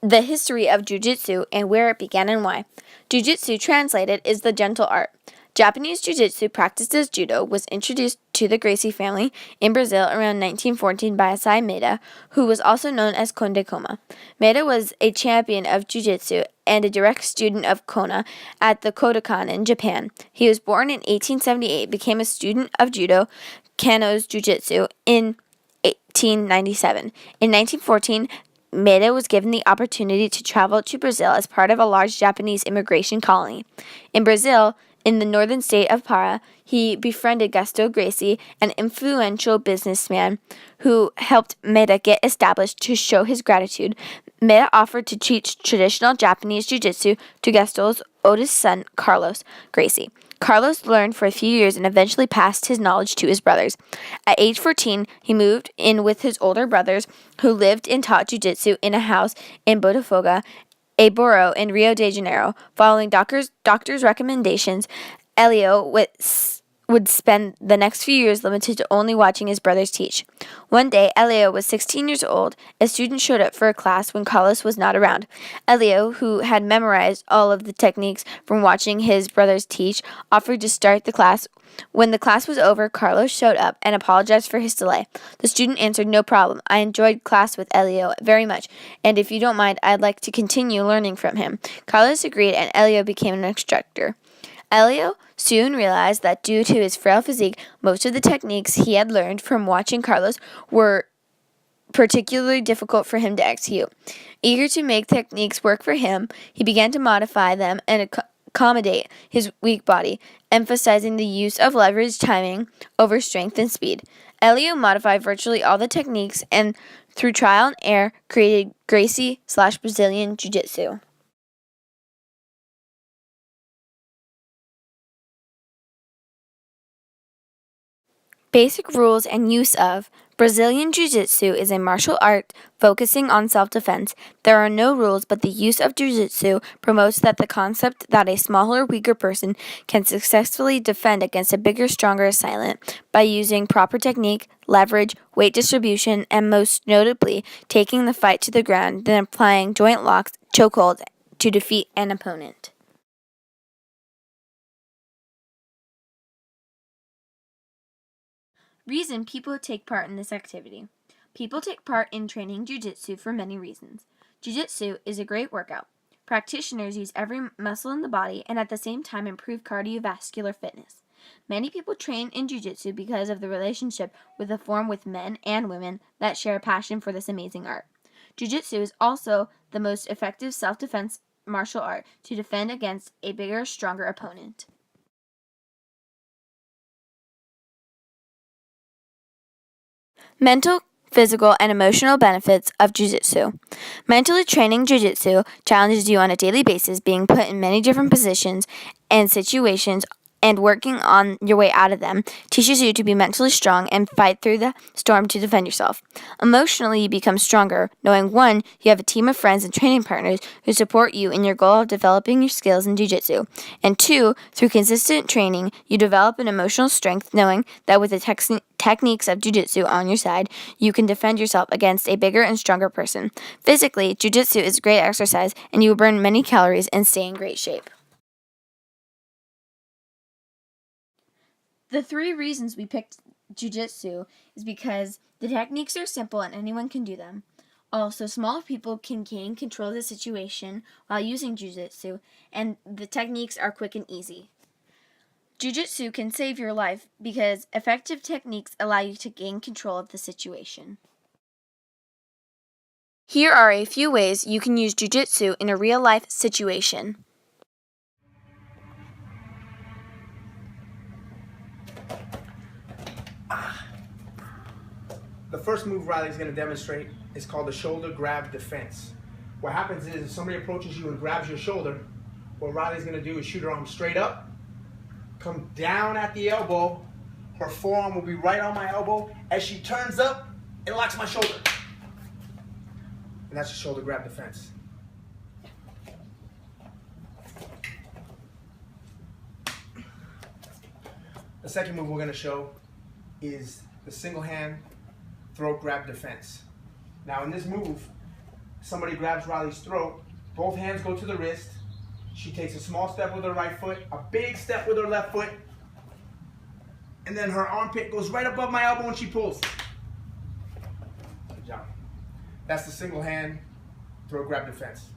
The history of Jiu-Jitsu and where it began and why. Jiu-Jitsu, translated, is the gentle art. Japanese Jiu-Jitsu, practiced as Judo, was introduced to the Gracie family in Brazil around 1914 by Asai Maeda, who was also known as Konde Koma. Maeda was a champion of Jiu-Jitsu and a direct student of Kona at the Kodokan in Japan. He was born in 1878, became a student of Judo, Kano's Jiu-Jitsu, in 1897. In 1914, Maeda was given the opportunity to travel to Brazil as part of a large Japanese immigration colony. In Brazil, in the northern state of Pará, he befriended Gaston Gracie, an influential businessman who helped Maeda get established. To show his gratitude, Maeda offered to teach traditional Japanese jiu-jitsu to Gaston's oldest son, Carlos Gracie. Carlos learned for a few years and eventually passed his knowledge to his brothers. At age 14, he moved in with his older brothers, who lived and taught jiu-jitsu in a house in Botafogo, a borough in Rio de Janeiro. Following doctors' recommendations, Elio would spend the next few years limited to only watching his brothers teach. One day, Elio was 16 years old. A student showed up for a class when Carlos was not around. Elio, who had memorized all of the techniques from watching his brothers teach, offered to start the class. When the class was over, Carlos showed up and apologized for his delay. The student answered, "No problem. I enjoyed class with Elio very much, and if you don't mind, I'd like to continue learning from him." Carlos agreed, and Elio became an instructor. Elio soon realized that due to his frail physique, most of the techniques he had learned from watching Carlos were particularly difficult for him to execute. Eager to make techniques work for him, he began to modify them and accommodate his weak body, emphasizing the use of leverage timing over strength and speed. Elio modified virtually all the techniques and, through trial and error, created Gracie/Brazilian Jiu-Jitsu. Basic rules and use of Brazilian Jiu-Jitsu is a martial art focusing on self-defense. There are no rules, but the use of Jiu-Jitsu promotes the concept that a smaller, weaker person can successfully defend against a bigger, stronger assailant by using proper technique, leverage, weight distribution, and most notably, taking the fight to the ground, then applying joint locks, chokeholds to defeat an opponent. Reason people take part in this activity. People take part in training jiu-jitsu for many reasons. Jiu-jitsu is a great workout. Practitioners use every muscle in the body and at the same time improve cardiovascular fitness. Many people train in jiu-jitsu because of the relationship with the form with men and women that share a passion for this amazing art. Jiu-jitsu is also the most effective self-defense martial art to defend against a bigger, stronger opponent. Mental, physical, and emotional benefits of Jiu-Jitsu. Mentally training Jiu-Jitsu challenges you on a daily basis, being put in many different positions and situations and working on your way out of them teaches you to be mentally strong and fight through the storm to defend yourself. Emotionally, you become stronger, knowing 1, you have a team of friends and training partners who support you in your goal of developing your skills in Jiu-Jitsu. And 2, through consistent training, you develop an emotional strength, knowing that with the techniques of Jiu-Jitsu on your side, you can defend yourself against a bigger and stronger person. Physically, Jiu-Jitsu is a great exercise, and you will burn many calories and stay in great shape. The 3 reasons we picked Jiu-Jitsu is because the techniques are simple and anyone can do them. Also, smaller people can gain control of the situation while using Jiu-Jitsu, and the techniques are quick and easy. Jiu-Jitsu can save your life because effective techniques allow you to gain control of the situation. Here are a few ways you can use Jiu-Jitsu in a real-life situation. The first move Riley's going to demonstrate is called the shoulder grab defense. What happens is if somebody approaches you and grabs your shoulder, what Riley's going to do is shoot her arm straight up, come down at the elbow, her forearm will be right on my elbow. As she turns up, it locks my shoulder. And that's a shoulder grab defense. The second move we're going to show is the single hand throat grab defense. Now in this move, somebody grabs Riley's throat, both hands go to the wrist. She takes a small step with her right foot, a big step with her left foot, and then her armpit goes right above my elbow and she pulls. Good job. That's the single hand throat grab defense.